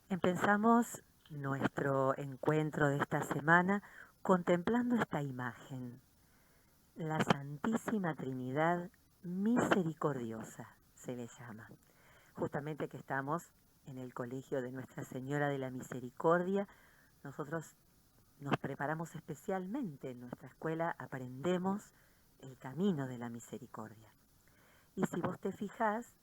Empezamos nuestro encuentro de esta semana contemplando esta imagen, la Santísima Trinidad Misericordiosa, se le llama. Justamente que estamos en el colegio de Nuestra Señora de la Misericordia, nosotros nos preparamos especialmente en nuestra escuela, aprendemos el camino de la misericordia. Y si vos te fijás,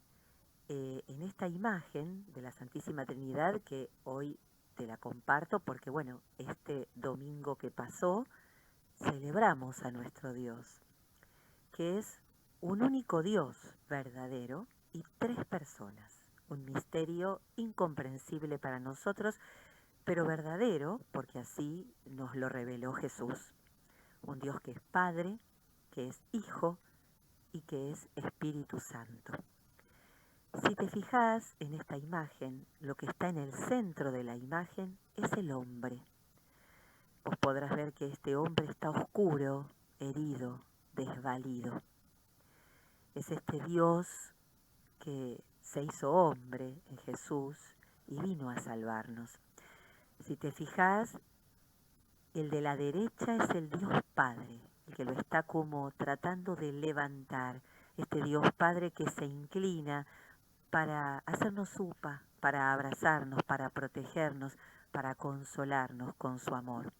en esta imagen de la Santísima Trinidad, que hoy te la comparto porque, bueno, este domingo que pasó, celebramos a nuestro Dios, que es un único Dios verdadero y tres personas. Un misterio incomprensible para nosotros, pero verdadero porque así nos lo reveló Jesús. Un Dios que es Padre, que es Hijo y que es Espíritu Santo. Si te fijas en esta imagen, lo que está en el centro de la imagen es el hombre. Vos podrás ver que este hombre está oscuro, herido, desvalido. Es este Dios que se hizo hombre en Jesús y vino a salvarnos. Si te fijas, el de la derecha es el Dios Padre, el que lo está como tratando de levantar. Este Dios Padre que se inclina para hacernos upa, para abrazarnos, para protegernos, para consolarnos con su amor.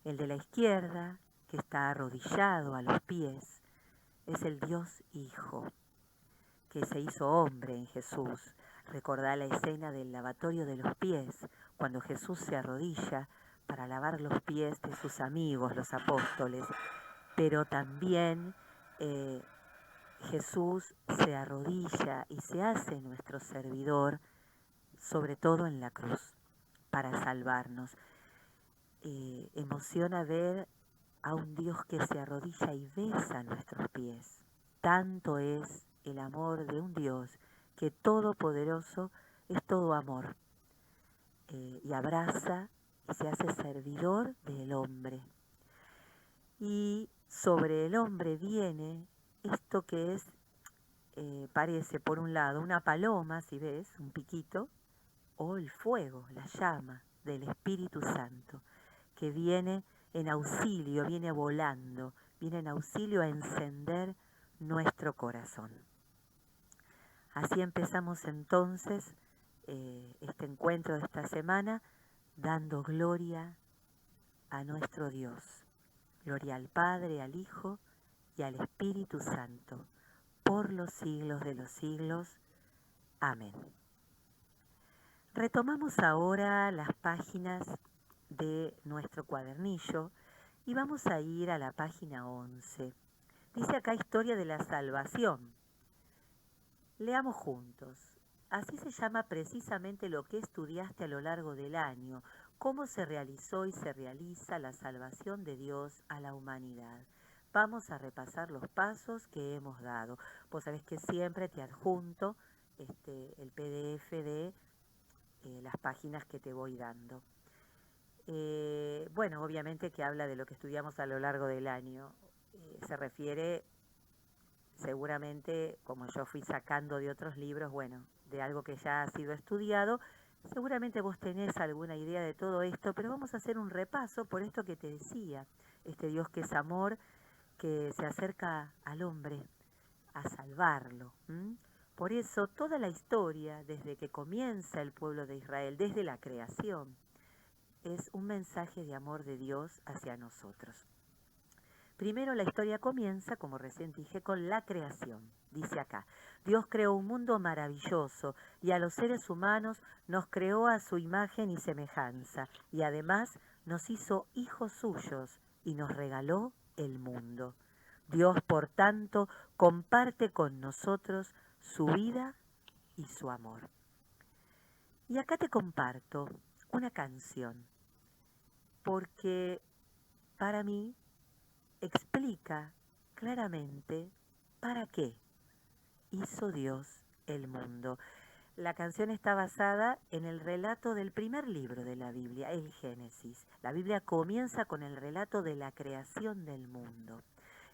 El de la izquierda, que está arrodillado a los pies, es el Dios Hijo, que se hizo hombre en Jesús. Recordá la escena del lavatorio de los pies, cuando Jesús se arrodilla para lavar los pies de sus amigos, los apóstoles, pero también Jesús se arrodilla y se hace nuestro servidor, sobre todo en la cruz, para salvarnos. Emociona ver a un Dios que se arrodilla y besa nuestros pies. Tanto es el amor de un Dios que todopoderoso es todo amor, y abraza y se hace servidor del hombre. Y sobre el hombre viene esto que es, parece por un lado una paloma, si ves, un piquito, o el fuego, la llama del Espíritu Santo, que viene en auxilio, viene volando, viene en auxilio a encender nuestro corazón. Así empezamos entonces este encuentro de esta semana, dando gloria a nuestro Dios. Gloria al Padre, al Hijo y al Espíritu Santo, por los siglos de los siglos. Amén. Retomamos ahora las páginas de nuestro cuadernillo y vamos a ir a la página 11. Dice acá historia de la salvación. Leamos juntos. Así se llama precisamente lo que estudiaste a lo largo del año, cómo se realizó y se realiza la salvación de Dios a la humanidad. Vamos a repasar los pasos que hemos dado. Vos sabés que siempre te adjunto el PDF de las páginas que te voy dando. Bueno, obviamente que habla de lo que estudiamos a lo largo del año. Se refiere seguramente, como yo fui sacando de otros libros, bueno, de algo que ya ha sido estudiado, seguramente vos tenés alguna idea de todo esto, pero vamos a hacer un repaso por esto que te decía, este Dios que es amor, que se acerca al hombre a salvarlo. Por eso toda la historia, desde que comienza el pueblo de Israel, desde la creación, es un mensaje de amor de Dios hacia nosotros. Primero la historia comienza, como recién dije, con la creación. Dice acá, Dios creó un mundo maravilloso y a los seres humanos nos creó a su imagen y semejanza y además nos hizo hijos suyos y nos regaló el mundo. Dios, por tanto, comparte con nosotros su vida y su amor. Y acá te comparto una canción, porque para mí explica claramente para qué hizo Dios el mundo. La canción está basada en el relato del primer libro de la Biblia, el Génesis. La Biblia comienza con el relato de la creación del mundo,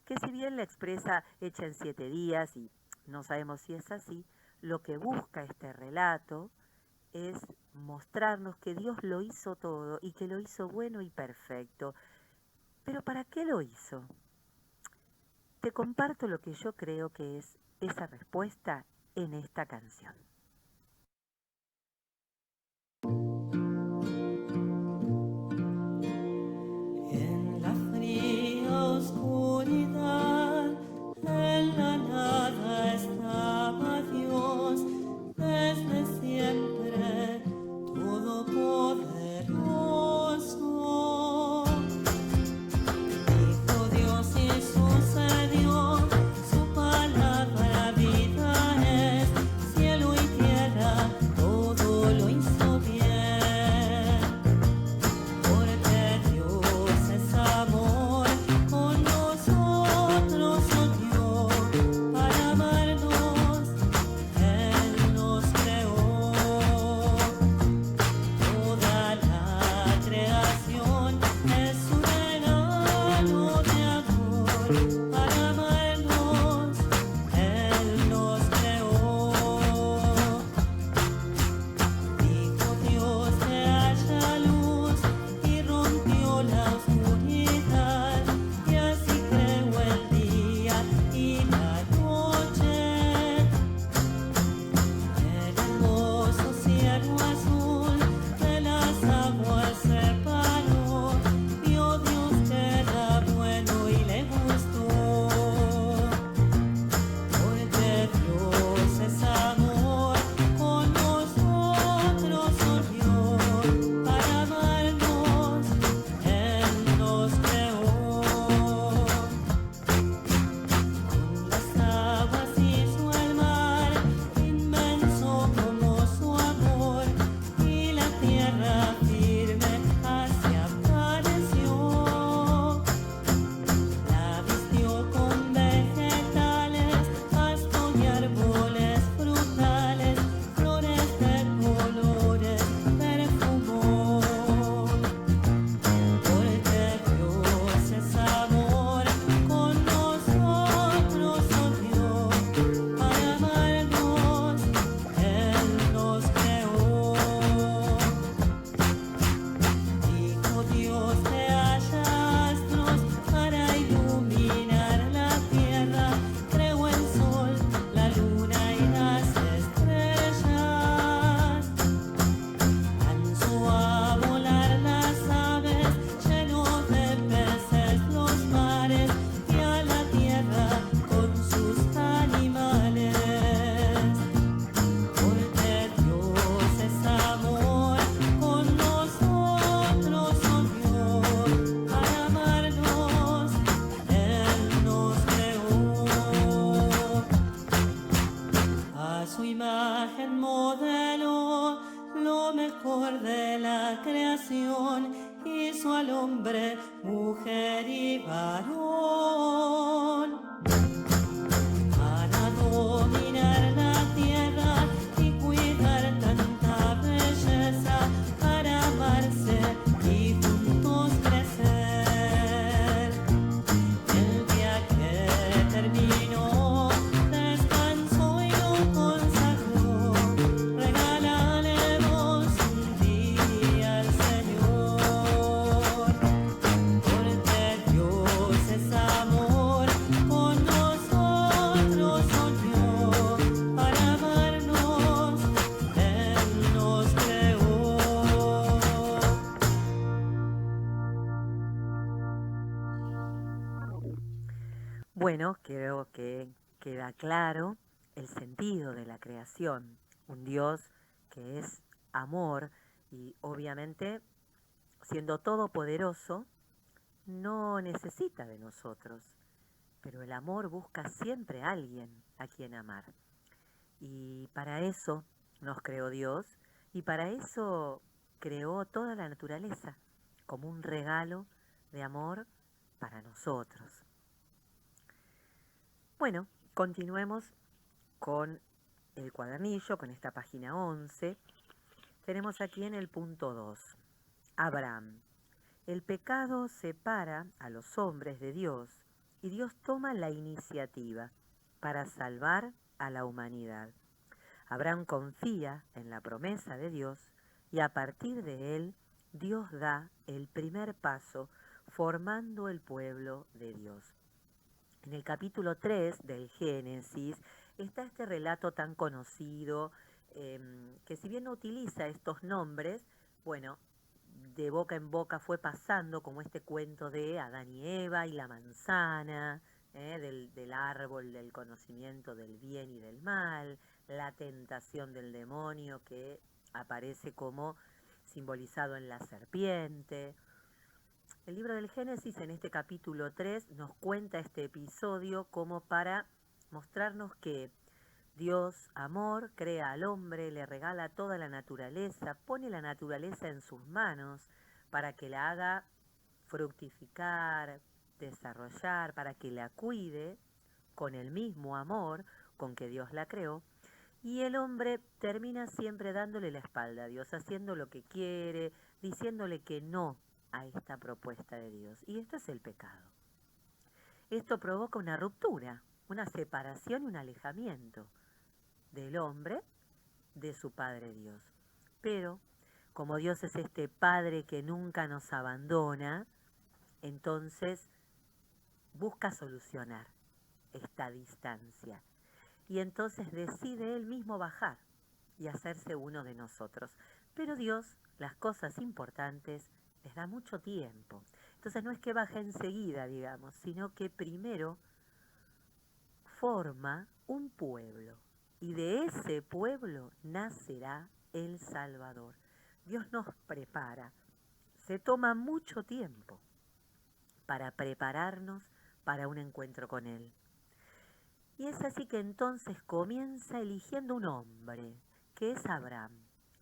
que si bien la expresa hecha en 7 días, y no sabemos si es así, lo que busca este relato es mostrarnos que Dios lo hizo todo y que lo hizo bueno y perfecto. ¿Pero para qué lo hizo? Te comparto lo que yo creo que es esa respuesta en esta canción. En la fría oscuridad, en la nada estaba Dios, desde siempre todopoderoso. Dijo Dios y sucedió, su palabra vida es, cielo y tierra, todo lo hizo bien. Porque Dios es amor, con nosotros odió, para amarnos, Él nos creó. Toda la creación es un regalo de amor, para amarnos, Él nos creó. Dijo Dios que haya luz y rompió la oscuridad, y así creó el día y la noche. El hermoso cielo azul de las aguas separó, vio Dios que era bueno y le gustó. Porque Dios es amor, con nosotros odió, para amarnos, Él nos creó. Con las aguas hizo el mar, inmenso como su amor, y la tierra firme así apareció. La vistió con vegetales, pasto y árboles frutales, flores de colores perfumó. Porque Dios es amor, con nosotros odió, para amarnos, Él nos creó. Dijo Dios que haya astros para iluminar la tierra, creó el sol, la luna y las estrellas. Lanzó a volar las aves, llenó de peces los mares, y a la tierra con sus animales. Porque Dios es amor, con nosotros odió, para amarnos, Él nos creó. A su imagen modeló lo mejor de la creación, hizo al hombre, mujer y varón, para dominar la tierra y cuidar tanta belleza, para amarse y juntos crecer. El día que terminó, descansó y lo consagró, regalaremos un día al Señor. Porque Dios es amor, con nosotros odió, para amarnos, Él nos creó. Bueno, creo que queda claro el sentido de la creación. Un Dios que es amor y obviamente siendo todopoderoso no necesita de nosotros, pero el amor busca siempre a alguien a quien amar. Y para eso nos creó Dios y para eso creó toda la naturaleza como un regalo de amor para nosotros. Bueno, continuemos con el cuadernillo, con esta página 11. Tenemos aquí en el punto 2, Abraham. El pecado separa a los hombres de Dios y Dios toma la iniciativa para salvar a la humanidad. Abraham confía en la promesa de Dios y a partir de él Dios da el primer paso formando el pueblo de Dios. En el capítulo 3 del Génesis está este relato tan conocido que si bien no utiliza estos nombres, bueno, de boca en boca fue pasando como este cuento de Adán y Eva y la manzana, del árbol del conocimiento del bien y del mal, la tentación del demonio que aparece como simbolizado en la serpiente. El libro del Génesis en este capítulo 3 nos cuenta este episodio como para mostrarnos que Dios, amor, crea al hombre, le regala toda la naturaleza, pone la naturaleza en sus manos para que la haga fructificar, desarrollar, para que la cuide con el mismo amor con que Dios la creó. Y el hombre termina siempre dándole la espalda a Dios, haciendo lo que quiere, diciéndole que no a esta propuesta de Dios. Y esto es el pecado. Esto provoca una ruptura, una separación y un alejamiento del hombre de su Padre Dios. Pero, como Dios es este Padre que nunca nos abandona, entonces busca solucionar esta distancia. Y entonces decide Él mismo bajar y hacerse uno de nosotros. Pero Dios, las cosas importantes, les da mucho tiempo. Entonces no es que baje enseguida, digamos, sino que primero forma un pueblo. Y de ese pueblo nacerá el Salvador. Dios nos prepara. Se toma mucho tiempo para prepararnos para un encuentro con Él. Y es así que entonces comienza eligiendo un hombre, que es Abraham.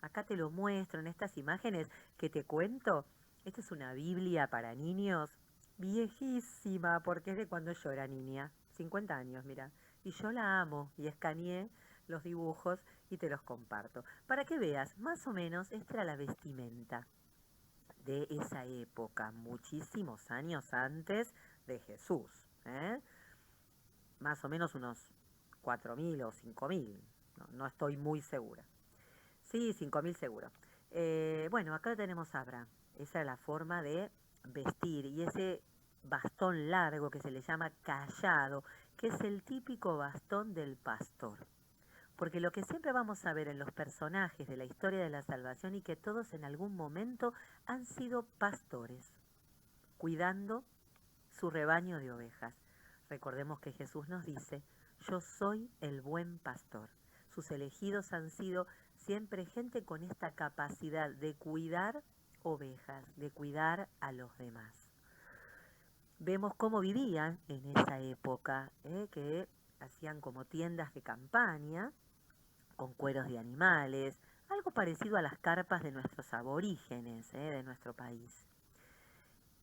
Acá te lo muestro en estas imágenes que te cuento. Esta es una Biblia para niños viejísima, porque es de cuando yo era niña, 50 años, mira. Y yo la amo y escaneé los dibujos y te los comparto. Para que veas, más o menos, esta era la vestimenta de esa época, muchísimos años antes de Jesús, más o menos unos 4.000 o 5.000, no estoy muy segura. Sí, 5.000 seguro. Bueno, acá tenemos a Abraham. Esa es la forma de vestir y ese bastón largo que se le llama cayado, que es el típico bastón del pastor. Porque lo que siempre vamos a ver en los personajes de la historia de la salvación y que todos en algún momento han sido pastores, cuidando su rebaño de ovejas. Recordemos que Jesús nos dice, yo soy el buen pastor. Sus elegidos han sido siempre gente con esta capacidad de cuidar ovejas, de cuidar a los demás. Vemos cómo vivían en esa época, que hacían como tiendas de campaña, con cueros de animales, algo parecido a las carpas de nuestros aborígenes, de nuestro país.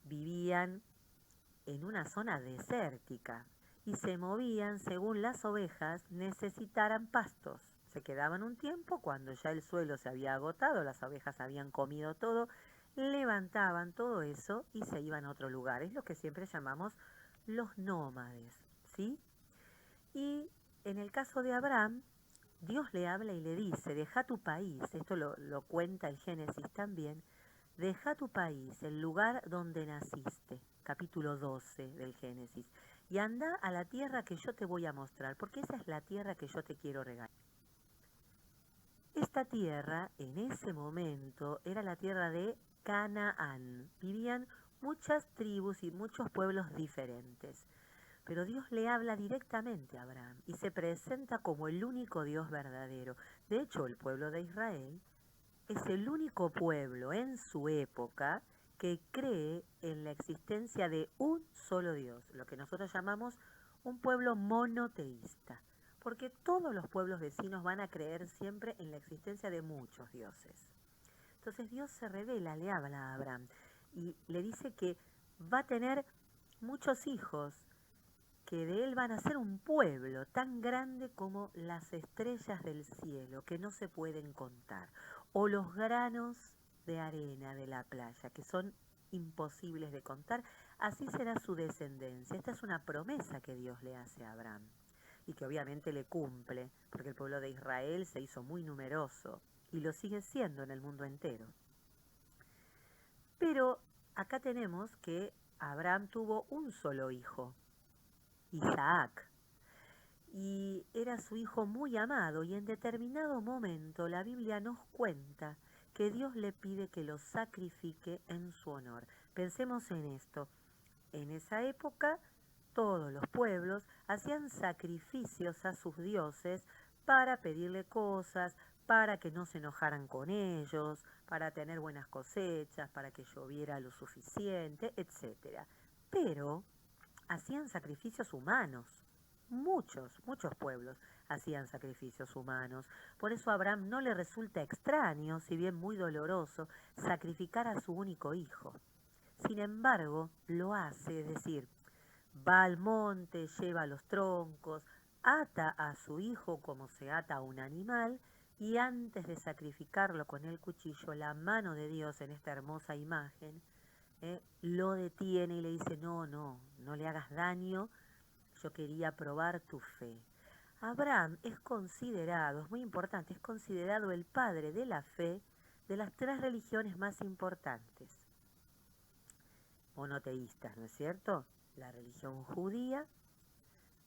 Vivían en una zona desértica y se movían según las ovejas necesitaran pastos. Se quedaban un tiempo, cuando ya el suelo se había agotado, las ovejas habían comido todo, levantaban todo eso y se iban a otro lugar. Es lo que siempre llamamos los nómades, ¿sí? Y en el caso de Abraham, Dios le habla y le dice, deja tu país, esto lo cuenta el Génesis también, deja tu país, el lugar donde naciste, capítulo 12 del Génesis, y anda a la tierra que yo te voy a mostrar, porque esa es la tierra que yo te quiero regalar. Esta tierra, en ese momento, era la tierra de Canaán. Vivían muchas tribus y muchos pueblos diferentes. Pero Dios le habla directamente a Abraham y se presenta como el único Dios verdadero. De hecho, el pueblo de Israel es el único pueblo en su época que cree en la existencia de un solo Dios, lo que nosotros llamamos un pueblo monoteísta, porque todos los pueblos vecinos van a creer siempre en la existencia de muchos dioses. Entonces Dios se revela, le habla a Abraham y le dice que va a tener muchos hijos, que de él van a ser un pueblo tan grande como las estrellas del cielo, que no se pueden contar, o los granos de arena de la playa, que son imposibles de contar. Así será su descendencia. Esta es una promesa que Dios le hace a Abraham. y que obviamente le cumple, porque el pueblo de Israel se hizo muy numeroso y lo sigue siendo en el mundo entero. Pero acá tenemos que Abraham tuvo un solo hijo, Isaac, y era su hijo muy amado, y en determinado momento la Biblia nos cuenta que Dios le pide que lo sacrifique en su honor. Pensemos en esto. En esa época todos los pueblos hacían sacrificios a sus dioses para pedirle cosas, para que no se enojaran con ellos, para tener buenas cosechas, para que lloviera lo suficiente, etc. Pero hacían sacrificios humanos. Muchos pueblos hacían sacrificios humanos. Por eso a Abraham no le resulta extraño, si bien muy doloroso, sacrificar a su único hijo. Sin embargo, lo hace, es decir, va al monte, lleva los troncos, ata a su hijo como se ata a un animal, y antes de sacrificarlo con el cuchillo, la mano de Dios en esta hermosa imagen, lo detiene y le dice, no le hagas daño, yo quería probar tu fe. Abraham es considerado, es muy importante, es considerado el padre de la fe de las 3 religiones más importantes monoteístas, ¿no es cierto? La religión judía,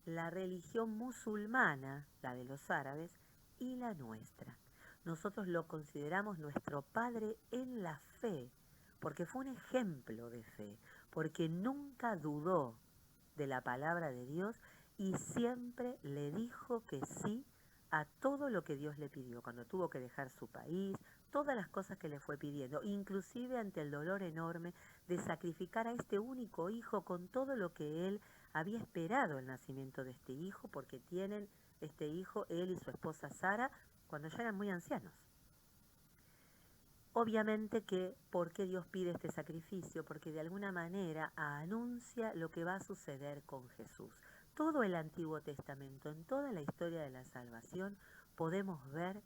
la religión musulmana, la de los árabes, y la nuestra. Nosotros lo consideramos nuestro padre en la fe, porque fue un ejemplo de fe, porque nunca dudó de la palabra de Dios y siempre le dijo que sí a todo lo que Dios le pidió, cuando tuvo que dejar su país, todas las cosas que le fue pidiendo, inclusive ante el dolor enorme de sacrificar a este único hijo con todo lo que él había esperado el nacimiento de este hijo, porque tienen este hijo, él y su esposa Sara, cuando ya eran muy ancianos. Obviamente que, ¿por qué Dios pide este sacrificio? Porque de alguna manera anuncia lo que va a suceder con Jesús. Todo el Antiguo Testamento, en toda la historia de la salvación, podemos ver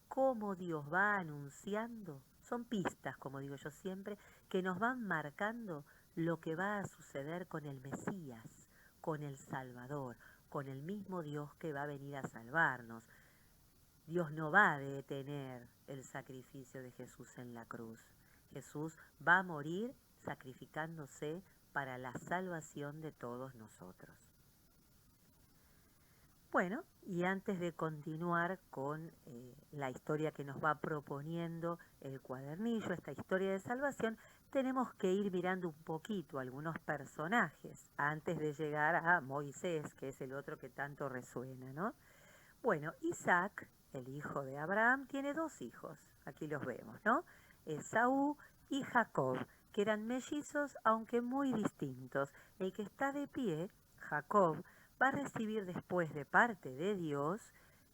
cómo Dios va anunciando, son pistas, como digo yo siempre, que nos van marcando lo que va a suceder con el Mesías, con el Salvador, con el mismo Dios que va a venir a salvarnos. Dios no va a detener el sacrificio de Jesús en la cruz. Jesús va a morir sacrificándose para la salvación de todos nosotros. Bueno, y antes de continuar con la historia que nos va proponiendo el cuadernillo, esta historia de salvación, tenemos que ir mirando un poquito algunos personajes antes de llegar a Moisés, que es el otro que tanto resuena, ¿no? Bueno, Isaac, el hijo de Abraham, tiene 2 hijos, aquí los vemos, ¿no? Esaú y Jacob, que eran mellizos aunque muy distintos. El que está de pie, Jacob, va a recibir después de parte de Dios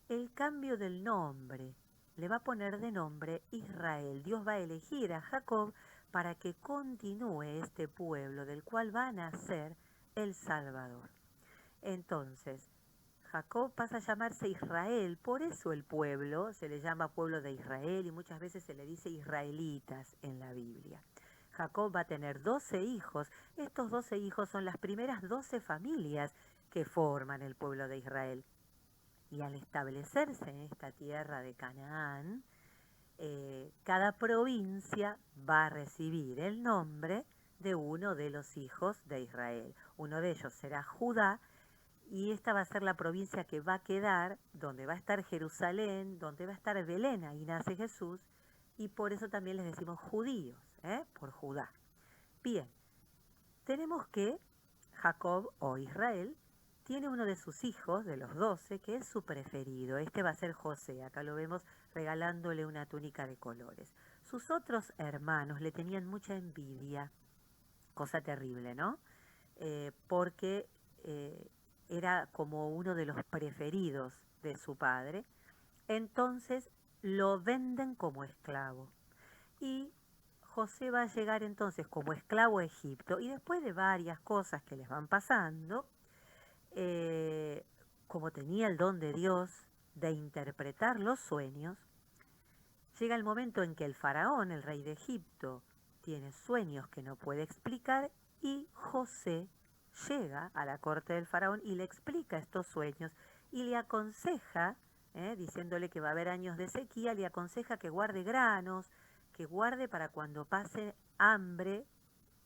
el cambio del nombre. Le va a poner de nombre Israel. Dios va a elegir a Jacob para que continúe este pueblo del cual va a nacer el Salvador. Entonces, Jacob pasa a llamarse Israel, por eso el pueblo se le llama pueblo de Israel y muchas veces se le dice israelitas en la Biblia. Jacob va a tener 12 hijos. Estos 12 hijos son las primeras 12 familias que forman el pueblo de Israel. Y al establecerse en esta tierra de Canaán, cada provincia va a recibir el nombre de uno de los hijos de Israel. Uno de ellos será Judá, y esta va a ser la provincia que va a quedar, donde va a estar Jerusalén, donde va a estar Belén, ahí nace Jesús, y por eso también les decimos judíos, por Judá. Bien, tenemos que Jacob o Israel tiene uno de sus hijos, de los 12, que es su preferido. Este va a ser José, acá lo vemos regalándole una túnica de colores. Sus otros hermanos le tenían mucha envidia, cosa terrible, ¿no? Porque era como uno de los preferidos de su padre, entonces lo venden como esclavo. Y José va a llegar entonces como esclavo a Egipto, y después de varias cosas que les van pasando, como tenía el don de Dios de interpretar los sueños, llega el momento en que el faraón, el rey de Egipto, tiene sueños que no puede explicar, y José llega a la corte del faraón y le explica estos sueños y le aconseja, diciéndole que va a haber años de sequía, le aconseja que guarde granos, que guarde para cuando pase hambre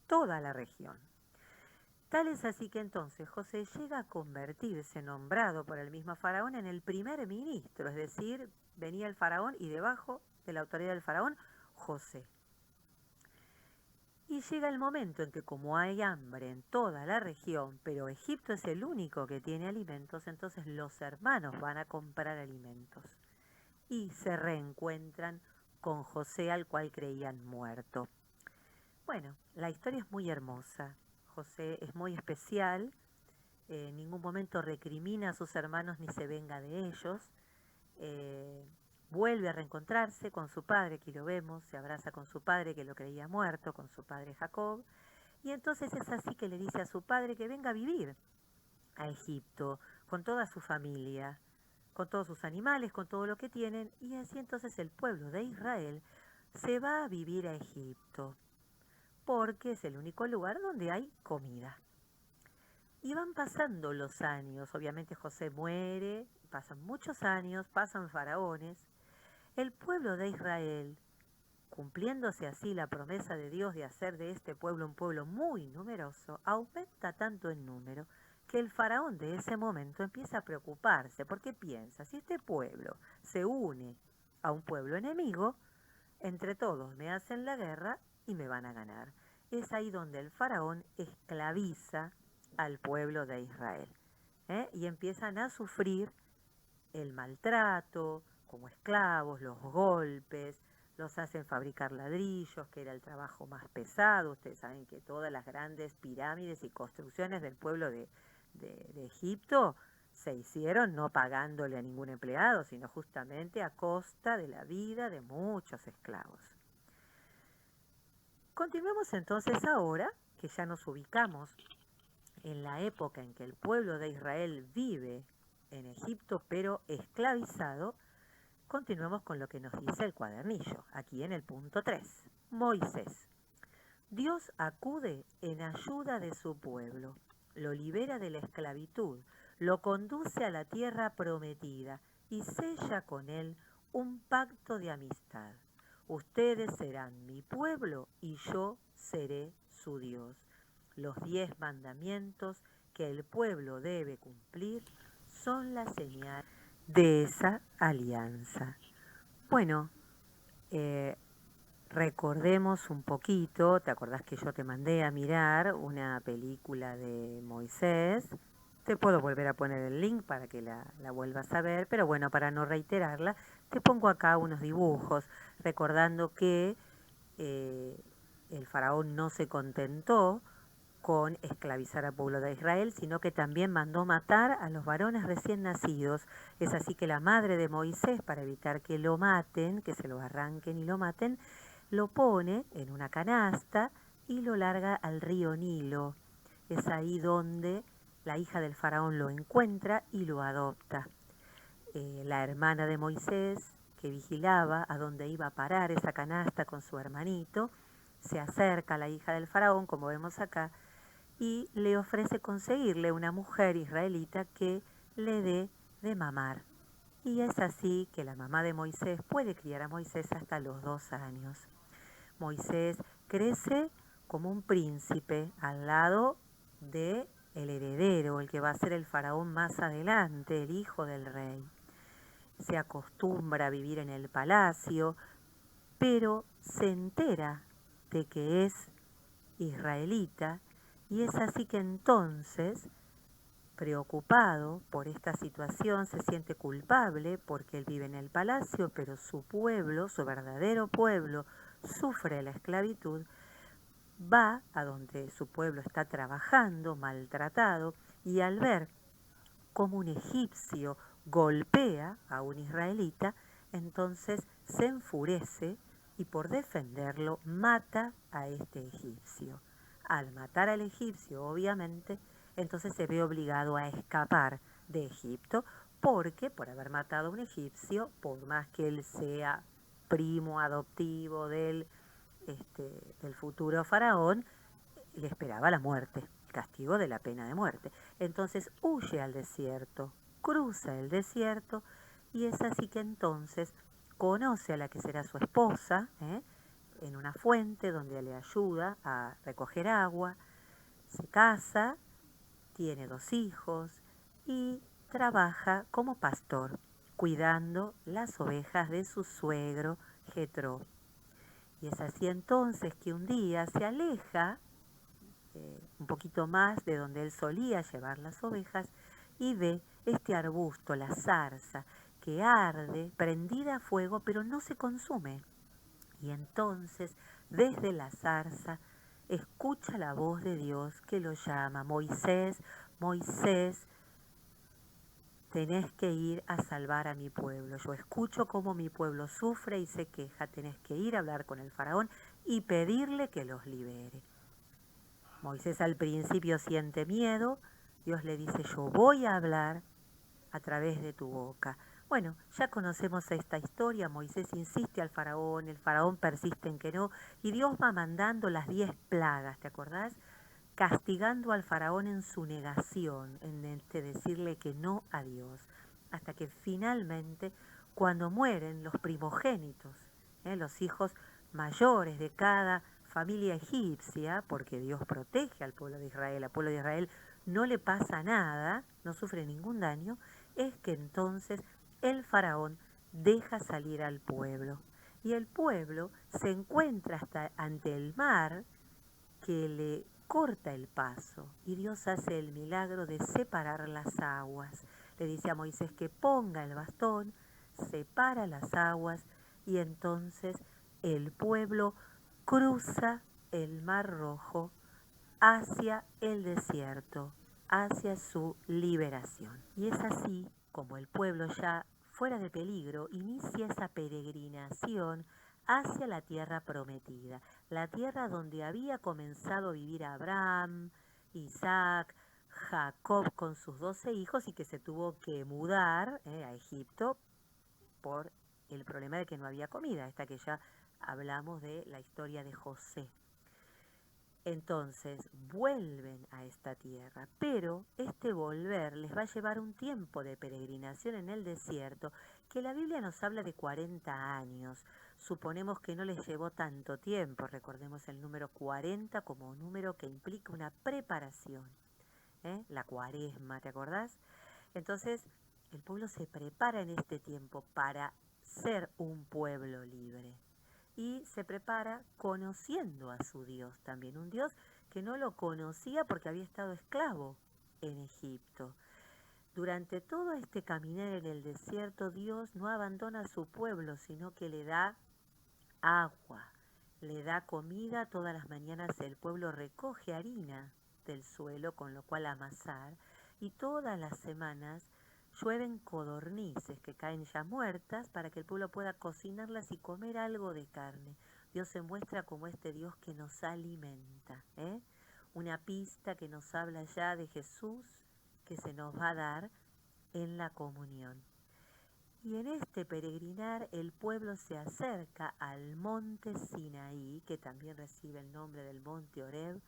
toda la región. Tal es así que entonces José llega a convertirse, nombrado por el mismo faraón, en el primer ministro, es decir, venía el faraón y debajo de la autoridad del faraón, José. Y llega el momento en que como hay hambre en toda la región, pero Egipto es el único que tiene alimentos, entonces los hermanos van a comprar alimentos y se reencuentran con José, al cual creían muerto. Bueno, la historia es muy hermosa. José es muy especial, en ningún momento recrimina a sus hermanos ni se venga de ellos. Vuelve a reencontrarse con su padre, aquí lo vemos, se abraza con su padre que lo creía muerto, con su padre Jacob, y entonces es así que le dice a su padre que venga a vivir a Egipto, con toda su familia, con todos sus animales, con todo lo que tienen, y así entonces el pueblo de Israel se va a vivir a Egipto, porque es el único lugar donde hay comida. Y van pasando los años, obviamente José muere, pasan muchos años, pasan faraones. El pueblo de Israel, cumpliéndose así la promesa de Dios de hacer de este pueblo un pueblo muy numeroso, aumenta tanto en número que el faraón de ese momento empieza a preocuparse, porque piensa, si este pueblo se une a un pueblo enemigo, entre todos me hacen la guerra y me van a ganar. Es ahí donde el faraón esclaviza al pueblo de Israel, y empiezan a sufrir el maltrato como esclavos, los golpes, los hacen fabricar ladrillos, que era el trabajo más pesado. Ustedes saben que todas las grandes pirámides y construcciones del pueblo de Egipto se hicieron no pagándole a ningún empleado, sino justamente a costa de la vida de muchos esclavos. Continuemos entonces ahora, que ya nos ubicamos en la época en que el pueblo de Israel vive en Egipto, pero esclavizado. Continuemos con lo que nos dice el cuadernillo, aquí en el punto 3. Moisés. Dios acude en ayuda de su pueblo, lo libera de la esclavitud, lo conduce a la tierra prometida y sella con él un pacto de amistad. Ustedes serán mi pueblo y yo seré su Dios. Los 10 mandamientos que el pueblo debe cumplir son la señal de esa alianza. Bueno, recordemos un poquito, ¿te acordás que yo te mandé a mirar una película de Moisés? Te puedo volver a poner el link para que la vuelvas a ver, pero bueno, para no reiterarla, te pongo acá unos dibujos, recordando que el faraón no se contentó con esclavizar al pueblo de Israel, sino que también mandó matar a los varones recién nacidos. Es así que la madre de Moisés, para evitar que lo maten, que se lo arranquen y lo maten, lo pone en una canasta y lo larga al río Nilo. Es ahí donde la hija del faraón lo encuentra y lo adopta. La hermana de Moisés, que vigilaba a dónde iba a parar esa canasta con su hermanito, se acerca a la hija del faraón, como vemos acá, y le ofrece conseguirle una mujer israelita que le dé de mamar. Y es así que la mamá de Moisés puede criar a Moisés hasta los 2 años. Moisés crece como un príncipe al lado de el heredero, el que va a ser el faraón más adelante, el hijo del rey. Se acostumbra a vivir en el palacio, pero se entera de que es israelita. Y es así que entonces, preocupado por esta situación, se siente culpable porque él vive en el palacio, pero su pueblo, su verdadero pueblo, sufre la esclavitud. Va a donde su pueblo está trabajando, maltratado, y al ver cómo un egipcio golpea a un israelita, entonces se enfurece y por defenderlo mata a este egipcio. Al matar al egipcio, obviamente, entonces se ve obligado a escapar de Egipto, porque por haber matado a un egipcio, por más que él sea primo adoptivo del futuro faraón, le esperaba la muerte. castigo de la pena de muerte. Entonces huye al desierto, cruza el desierto, y es así que entonces conoce a la que será su esposa, en una fuente donde le ayuda a recoger agua, se casa, tiene 2 hijos y trabaja como pastor, cuidando las ovejas de su suegro Jetro. Y es así entonces que un día se aleja un poquito más de donde él solía llevar las ovejas y ve este arbusto, la zarza, que arde, prendida a fuego, pero no se consume. Y entonces, desde la zarza, escucha la voz de Dios que lo llama: Moisés, Moisés, tenés que ir a salvar a mi pueblo. Yo escucho cómo mi pueblo sufre y se queja. Tenés que ir a hablar con el faraón y pedirle que los libere. Moisés al principio siente miedo. Dios le dice: yo voy a hablar a través de tu boca. Bueno, ya conocemos esta historia. Moisés insiste al faraón, el faraón persiste en que no, y Dios va mandando las 10 plagas, ¿te acordás? Castigando al faraón en su negación, en decirle que no a Dios, hasta que finalmente, cuando mueren los primogénitos, los hijos mayores de cada familia egipcia, porque Dios protege al pueblo de Israel no le pasa nada, no sufre ningún daño, es que entonces el faraón deja salir al pueblo. Y el pueblo se encuentra hasta ante el mar, que le corta el paso, y Dios hace el milagro de separar las aguas. Le dice a Moisés que ponga el bastón, separa las aguas, y entonces el pueblo cruza el Mar Rojo hacia el desierto, hacia su liberación. Y es así como el pueblo, ya fuera de peligro, inicia esa peregrinación hacia la tierra prometida, la tierra donde había comenzado a vivir Abraham, Isaac, Jacob con sus 12 hijos, y que se tuvo que mudar a Egipto por el problema de que no había comida, hasta que ya hablamos de la historia de José. Entonces vuelven a esta tierra, pero este volver les va a llevar un tiempo de peregrinación en el desierto, que la Biblia nos habla de 40 años. Suponemos que no les llevó tanto tiempo, recordemos el número 40 como un número que implica una preparación, la cuaresma, ¿te acordás? Entonces el pueblo se prepara en este tiempo para ser un pueblo libre. Y se prepara conociendo a su Dios también, un Dios que no lo conocía porque había estado esclavo en Egipto. Durante todo este caminar en el desierto, Dios no abandona a su pueblo, sino que le da agua, le da comida. Todas las mañanas el pueblo recoge harina del suelo, con lo cual amasar, y todas las semanas llueven codornices que caen ya muertas para que el pueblo pueda cocinarlas y comer algo de carne. Dios se muestra como este Dios que nos alimenta, una pista que nos habla ya de Jesús, que se nos va a dar en la comunión. Y en este peregrinar el pueblo se acerca al monte Sinaí, que también recibe el nombre del monte Horeb,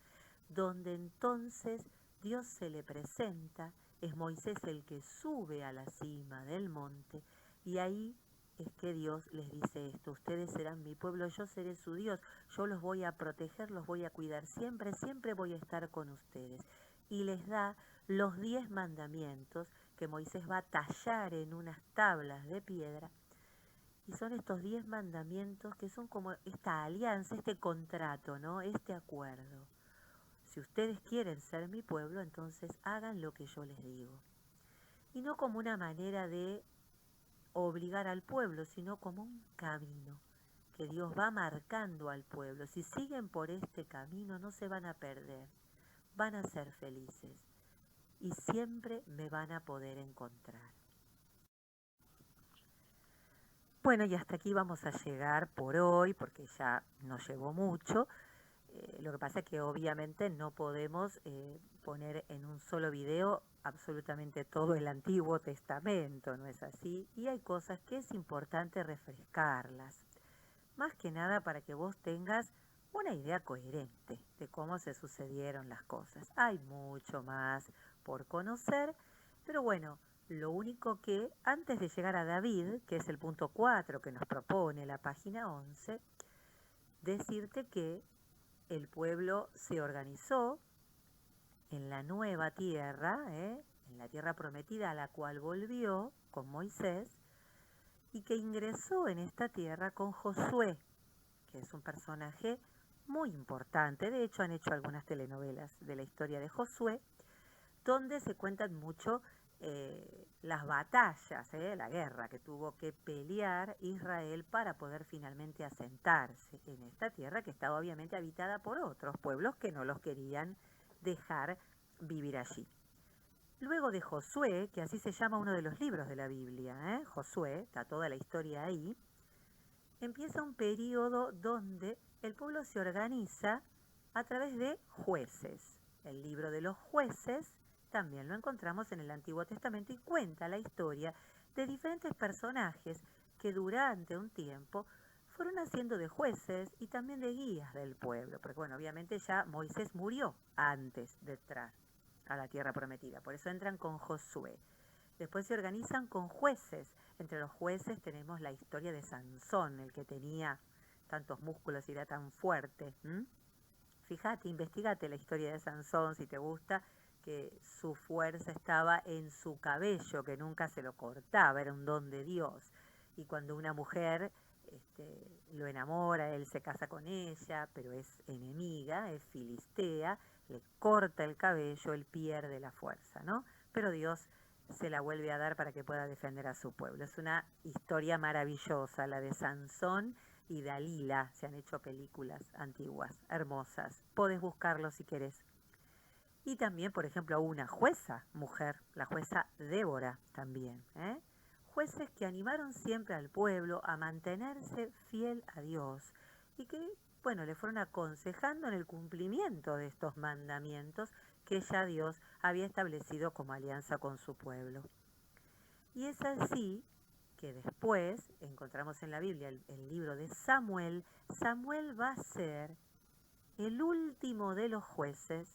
donde entonces Dios se le presenta. Es Moisés el que sube a la cima del monte, y ahí es que Dios les dice esto: ustedes serán mi pueblo, yo seré su Dios, yo los voy a proteger, los voy a cuidar, siempre, siempre voy a estar con ustedes. Y les da los 10 mandamientos que Moisés va a tallar en unas tablas de piedra, y son estos 10 mandamientos que son como esta alianza, este contrato, ¿no? Este acuerdo. Si ustedes quieren ser mi pueblo, entonces hagan lo que yo les digo. Y no como una manera de obligar al pueblo, sino como un camino que Dios va marcando al pueblo. Si siguen por este camino, no se van a perder, van a ser felices y siempre me van a poder encontrar. Bueno, y hasta aquí vamos a llegar por hoy, porque ya nos llevó mucho. Lo que pasa es que obviamente no podemos poner en un solo video absolutamente todo el Antiguo Testamento, ¿no es así? Y hay cosas que es importante refrescarlas, más que nada para que vos tengas una idea coherente de cómo se sucedieron las cosas. Hay mucho más por conocer, pero bueno, lo único que antes de llegar a David, que es el punto 4 que nos propone la página 11, decirte que el pueblo se organizó en la nueva tierra, en la tierra prometida a la cual volvió con Moisés, y que ingresó en esta tierra con Josué, que es un personaje muy importante. De hecho, han hecho algunas telenovelas de la historia de Josué, donde se cuentan mucho las batallas, la guerra que tuvo que pelear Israel para poder finalmente asentarse en esta tierra que estaba obviamente habitada por otros pueblos que no los querían dejar vivir allí. Luego de Josué, que así se llama uno de los libros de la Biblia, Josué, está toda la historia ahí, empieza un periodo donde el pueblo se organiza a través de jueces. El libro de los jueces también lo encontramos en el Antiguo Testamento y cuenta la historia de diferentes personajes que durante un tiempo fueron haciendo de jueces y también de guías del pueblo, porque bueno, obviamente ya Moisés murió antes de entrar a la tierra prometida, por eso entran con Josué. Después se organizan con jueces. Entre los jueces tenemos la historia de Sansón, el que tenía tantos músculos y era tan fuerte. Fíjate, investigate la historia de Sansón si te gusta, que su fuerza estaba en su cabello, que nunca se lo cortaba, era un don de Dios. Y cuando una mujer lo enamora, él se casa con ella, pero es enemiga, es filistea, le corta el cabello, él pierde la fuerza, ¿no? Pero Dios se la vuelve a dar para que pueda defender a su pueblo. Es una historia maravillosa, la de Sansón y Dalila. Se han hecho películas antiguas, hermosas. Podés buscarlo si querés. Y también, por ejemplo, una jueza, mujer, la jueza Débora también. Jueces que animaron siempre al pueblo a mantenerse fiel a Dios y que, bueno, le fueron aconsejando en el cumplimiento de estos mandamientos que ya Dios había establecido como alianza con su pueblo. Y es así que después encontramos en la Biblia el libro de Samuel. Samuel va a ser el último de los jueces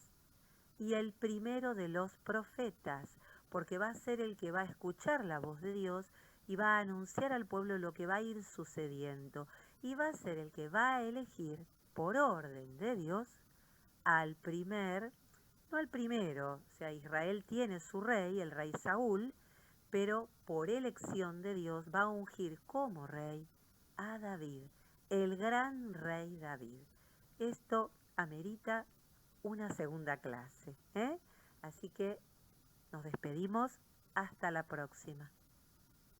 y el primero de los profetas, porque va a ser el que va a escuchar la voz de Dios y va a anunciar al pueblo lo que va a ir sucediendo, y va a ser el que va a elegir por orden de Dios al primer, no al primero, o sea, Israel tiene su rey, el rey Saúl, pero por elección de Dios va a ungir como rey a David, el gran rey David. Esto amerita una segunda clase, Así que nos despedimos hasta la próxima.